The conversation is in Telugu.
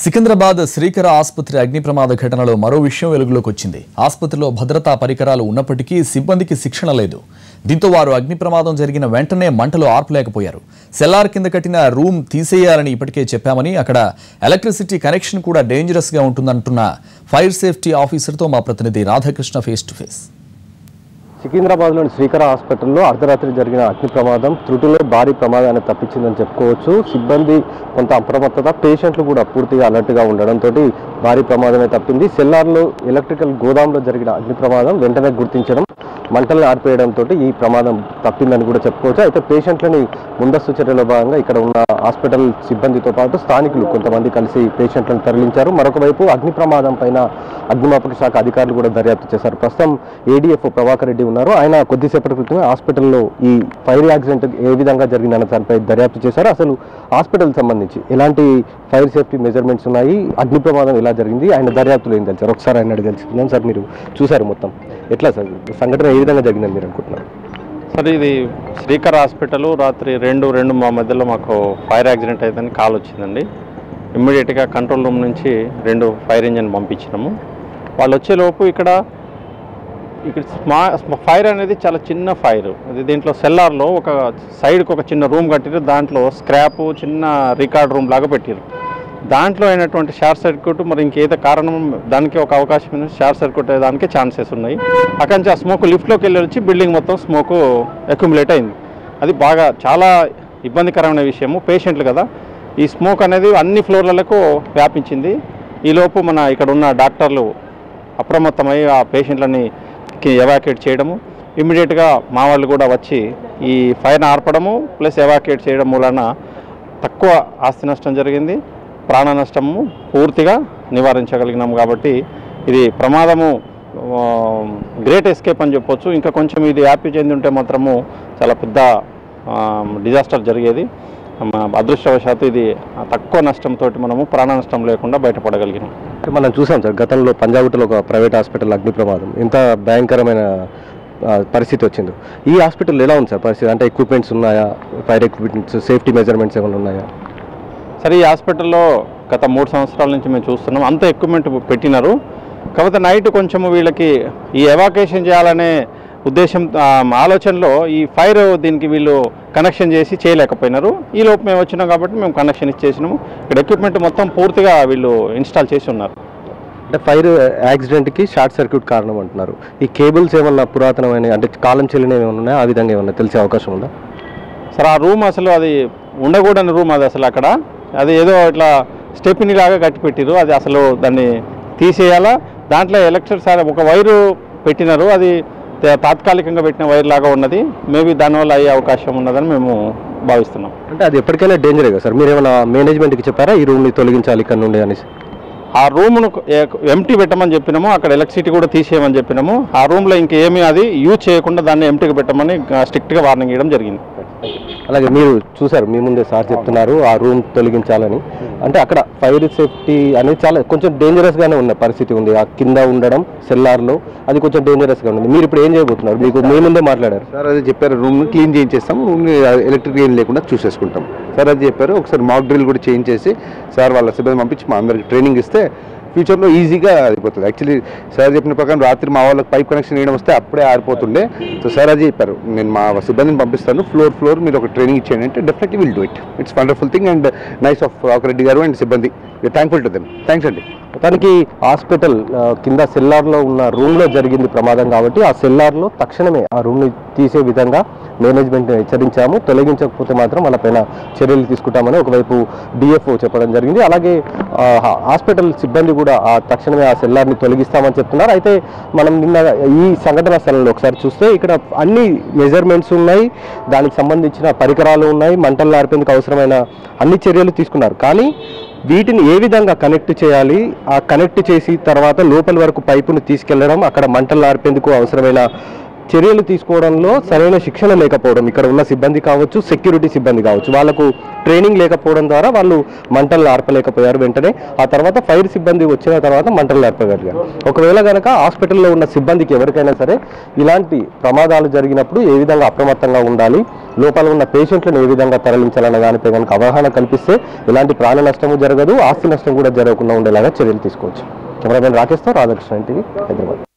సికింద్రాబాద్ శ్రీకర ఆసుపత్రి అగ్ని ప్రమాద ఘటనలో మరో విషయం వెలుగులోకి వచ్చింది. ఆసుపత్రిలో భద్రతా పరికరాలు ఉన్నప్పటికీ సిబ్బందికి శిక్షణ లేదు. దీంతో వారు అగ్ని ప్రమాదం జరిగిన వెంటనే మంటలు ఆర్పలేకపోయారు. సెల్లార్ కింద కట్టిన రూమ్ తీసేయాలని ఇప్పటికే చెప్పామని, అక్కడ ఎలక్ట్రిసిటీ కనెక్షన్ కూడా డేంజరస్ గా ఉంటుందంటున్న ఫైర్ సేఫ్టీ ఆఫీసర్తో మా ప్రతినిధి రాధాకృష్ణ ఫేస్ టు ఫేస్. సికింద్రాబాద్లోని శ్రీకర హాస్పిటల్లో అర్ధరాత్రి జరిగిన అగ్ని ప్రమాదం త్రుటిలో భారీ ప్రమాదాన్ని తప్పించిందని చెప్పుకోవచ్చు. సిబ్బంది కొంత అప్రమత్తత, పేషెంట్లు కూడా పూర్తిగా అలర్ట్గా ఉండడంతో భారీ ప్రమాదమే తప్పింది. సెల్లార్లో ఎలక్ట్రికల్ గోదాంలో జరిగిన అగ్ని ప్రమాదం వెంటనే గుర్తించడం, మంటలను ఆర్పేయడంతో ఈ ప్రమాదం తప్పిందని కూడా చెప్పుకోవచ్చు. అయితే పేషెంట్లని ముందస్తు చర్యలో భాగంగా ఇక్కడ ఉన్న హాస్పిటల్ సిబ్బందితో పాటు స్థానికులు కొంతమంది కలిసి పేషెంట్లను తరలించారు. మరొక వైపు అగ్ని ప్రమాదం పైన అగ్నిమాపక శాఖ అధికారులు కూడా దర్యాప్తు చేశారు. ప్రస్తుతం ఏడీఎఫ్ ప్రభాకర్ రెడ్డి ఉన్నారు. ఆయన కొద్దిసేపటి క్రితమే హాస్పిటల్లో ఈ ఫైర్ యాక్సిడెంట్ ఏ విధంగా జరిగిందన్న దానిపై దర్యాప్తు చేశారు. అసలు హాస్పిటల్ సంబంధించి ఎలాంటి ఫైర్ సేఫ్టీ మెజర్మెంట్స్ ఉన్నాయి, అగ్ని ప్రమాదం ఎలా జరిగింది, ఆయన దర్యాప్తులు ఏం తెలిసారు ఒకసారి ఆయన అడిగి తెలుసుకుందాం. సార్, మీరు చూశారు మొత్తం, ఎట్లా సార్ సంఘటన ఏ విధంగా జరిగిందని మీరు అనుకుంటున్నారు? సార్, ఇది శ్రీకర్ హాస్పిటల్ రాత్రి రెండు మా మధ్యలో మాకు ఫైర్ యాక్సిడెంట్ అయిందని కాల్ వచ్చిందండి. ఇమ్మీడియట్గా కంట్రోల్ రూమ్ నుంచి 2 ఫైర్ ఇంజన్ పంపించినాము. వాళ్ళు వచ్చేలోపు ఇక్కడ ఫైర్ అనేది చాలా చిన్న ఫైర్. అది దీంట్లో సెల్లార్లో ఒక సైడ్కి ఒక చిన్న రూమ్ కట్టిరు. దాంట్లో స్క్రాప్ చిన్న రికార్డ్ రూమ్ లాగా పెట్టారు. దాంట్లో అయినటువంటి షార్ట్ సర్క్యూట్, మరి ఇంకేదో కారణం దానికి ఒక అవకాశం షార్ట్ సర్క్యూట్ అయ్యేదానికి ఛాన్సెస్ ఉన్నాయి. అక్కడి నుంచి ఆ స్మోక్ లిఫ్ట్లోకి వెళ్ళి వచ్చి బిల్డింగ్ మొత్తం స్మోక్ అక్యుములేట్ అయింది. అది బాగా చాలా ఇబ్బందికరమైన విషయము. పేషెంట్లు కదా, ఈ స్మోక్ అనేది అన్ని ఫ్లోర్లకు వ్యాపించింది. ఈలోపు మన ఇక్కడ ఉన్న డాక్టర్లు అప్రమత్తమై ఆ పేషెంట్లని ఎవాక్యుయేట్ చేయడము, ఇమ్మీడియట్గా మా వాళ్ళు కూడా వచ్చి ఈ ఫైర్ని ఆర్పడము ప్లస్ ఎవాక్యుయేట్ చేయడం మూలన తక్కువ ఆస్తి నష్టం జరిగింది, ప్రాణ నష్టము పూర్తిగా నివారించగలిగినాము. కాబట్టి ఇది ప్రమాదము గ్రేట్ ఎస్కేప్ అని చెప్పొచ్చు. ఇంకా కొంచెం ఇది హ్యాపీ చెంది ఉంటే మాత్రము చాలా పెద్ద డిజాస్టర్ జరిగేది. అదృష్టవశాత్తు ఇది తక్కువ నష్టంతో మనము ప్రాణ నష్టం లేకుండా బయటపడగలిగినాం. మనం చూసాం సార్, గతంలో పంజాగుట్టలో ఒక ప్రైవేట్ హాస్పిటల్ అగ్ని ప్రమాదం ఎంత భయంకరమైన పరిస్థితి వచ్చిందో. ఈ హాస్పిటల్ ఎలా ఉంది సార్ పరిస్థితి? అంటే ఎక్విప్మెంట్స్ ఉన్నాయా, ఫైర్ ఎక్విప్మెంట్స్, సేఫ్టీ మెజర్మెంట్స్ ఏమైనా ఉన్నాయా? సరే, ఈ హాస్పిటల్లో గత 3 సంవత్సరాల నుంచి మేము చూస్తున్నాం. అంత ఎక్విప్మెంట్ పెట్టినారు. కాకపోతే నైట్ కొంచెం వీళ్ళకి ఈ ఎవాక్యుయేషన్ చేయాలనే ఉద్దేశం, ఆలోచనలో ఈ ఫైర్ దీనికి వీళ్ళు కనెక్షన్ చేసి చేయలేకపోయినారు. ఈ లోపు మేము వచ్చినాం కాబట్టి మేము కనెక్షన్ ఇచ్చేసినాము. ఇక్కడ ఎక్విప్మెంట్ మొత్తం పూర్తిగా వీళ్ళు ఇన్స్టాల్ చేసి ఉన్నారు. అంటే ఫైర్ యాక్సిడెంట్కి షార్ట్ సర్క్యూట్ కారణం అంటున్నారు. ఈ కేబుల్స్ ఏమన్నా పురాతనమైన, అంటే కాలం చెల్లినవి ఏమైనా ఉన్నాయా? ఆ విధంగా ఏమన్నా తెలిసే అవకాశం ఉందా? సార్, ఆ రూమ్ అసలు అది ఉండకూడని రూమ్. అది అసలు అక్కడ అది ఏదో ఇట్లా స్టెప్ని లాగా కట్టి పెట్టిరు. అది అసలు దాన్ని తీసేయాలా. దాంట్లో ఎలక్ట్రిక్ ఒక వైరు పెట్టినారు. అది తాత్కాలికంగా పెట్టిన వైర్ లాగా ఉన్నది. మేబీ దానివల్ల అయ్యే అవకాశం ఉన్నదని మేము భావిస్తున్నాం. అంటే అది ఎప్పటికైనా డేంజరే కదా సార్? మీరు ఏమైనా మేనేజ్మెంట్కి చెప్పారా ఈ రూమ్ని తొలగించాలి ఇక్కడ నుండి అనేసి? ఆ రూమ్ను ఎంటీ పెట్టమని చెప్పినాము. అక్కడ ఎలక్ట్రిసిటీ కూడా తీసేయమని చెప్పినాము. ఆ రూమ్లో ఇంకేమీ అది యూజ్ చేయకుండా దాన్ని ఎంటీగా పెట్టమని స్ట్రిక్ట్గా వార్నింగ్ ఇవ్వడం జరిగింది. అలాగే మీరు చూసారు, మీ ముందే సార్ చెప్తున్నారు ఆ రూమ్ తొలగించాలని. అంటే అక్కడ ఫైర్ సేఫ్టీ అనేది చాలా కొంచెం డేంజరస్గానే ఉన్న పరిస్థితి ఉంది. ఆ కింద ఉండడం సెల్లార్లో అది కొంచెం డేంజరస్గా ఉంది. మీరు ఇప్పుడు ఏం చేయబోతున్నారు? మీకు మీ ముందే మాట్లాడారు సార్. అది చెప్పారు, రూమ్ని క్లీన్ చేయించేస్తాం, రూమ్ని ఎలక్ట్రిక్ ఏం లేకుండా చూసేసుకుంటాం సార్. అది చెప్పారు. ఒకసారి మాక్ డ్రిల్ కూడా చేంజ్ చేసి సార్ వాళ్ళ సిబ్బంది పంపించి మా అందరికి ట్రైనింగ్ ఇస్తే ఫ్యూచర్లో ఈజీగా అయిపోతుంది. యాక్చువల్లీ సార్ చెప్పిన ప్రకారం రాత్రి మా వాళ్ళకి పైప్ కనెక్షన్ వేయడం వస్తే అప్పుడే ఆరిపోతుండే. సో సార్ అది చెప్పారు, నేను మా సిబ్బందిని పంపిస్తాను, ఫ్లోర్ మీరు ఒక ట్రైనింగ్ ఇచ్చేయండి అంటే definitely will do it. It's wonderful thing and nice of Reddy గారు అండ్ సిబ్బంది. We are thankful to them. Thanks అండి. మొత్తానికి హాస్పిటల్ కింద సెల్లార్లో ఉన్న రూమ్లో జరిగింది ప్రమాదం కాబట్టి ఆ సెల్లార్లో తక్షణమే ఆ రూమ్ని తీసే విధంగా మేనేజ్మెంట్ని హెచ్చరించాము. తొలగించకపోతే మాత్రం వాళ్ళపైన చర్యలు తీసుకుంటామని ఒకవైపు డిఎఫ్ఓ చెప్పడం జరిగింది. అలాగే హాస్పిటల్ సిబ్బంది కూడా తక్షణమే ఆ సెల్లార్ని తొలగిస్తామని చెప్తున్నారు. అయితే మనం నిన్న ఈ సంఘటన స్థలంలో ఒకసారి చూస్తే ఇక్కడ అన్ని మెజర్మెంట్స్ ఉన్నాయి, దానికి సంబంధించిన పరికరాలు ఉన్నాయి, మంటలు ఆర్పేందుకు అవసరమైన అన్ని చర్యలు తీసుకున్నారు. కానీ వీటిని ఏ విధంగా కనెక్ట్ చేయాలి, ఆ కనెక్ట్ చేసి తర్వాత లోపల వరకు పైపును తీసుకెళ్లడం, అక్కడ మంటలు ఆర్పేందుకు అవసరమైన చర్యలు తీసుకోవడంలో సరైన శిక్షణ లేకపోవడం, ఇక్కడ ఉన్న సిబ్బంది కావచ్చు, సెక్యూరిటీ సిబ్బంది కావచ్చు, వాళ్ళకు ట్రైనింగ్ లేకపోవడం ద్వారా వాళ్ళు మంటలు ఆర్పలేకపోయారు. వెంటనే ఆ తర్వాత ఫైర్ సిబ్బంది వచ్చిన తర్వాత మంటలు ఆర్పగలిగారు. ఒకవేళ కనుక హాస్పిటల్లో ఉన్న సిబ్బందికి ఎవరికైనా సరే ఇలాంటి ప్రమాదాలు జరిగినప్పుడు ఏ విధంగా అప్రమత్తంగా ఉండాలి, లోపల ఉన్న పేషెంట్లను ఏ విధంగా తరలించాలన్న దానిపై కనుక అవగాహన కల్పిస్తే ఎలాంటి ప్రాణ నష్టము జరగదు, ఆస్తి నష్టం కూడా జరగకుండా ఉండేలాగా చర్యలు తీసుకోవచ్చు. కెమెరామెన్ రాకేష్తో రాధాకృష్ణ, ఎన్టీవీ, హైదరాబాద్.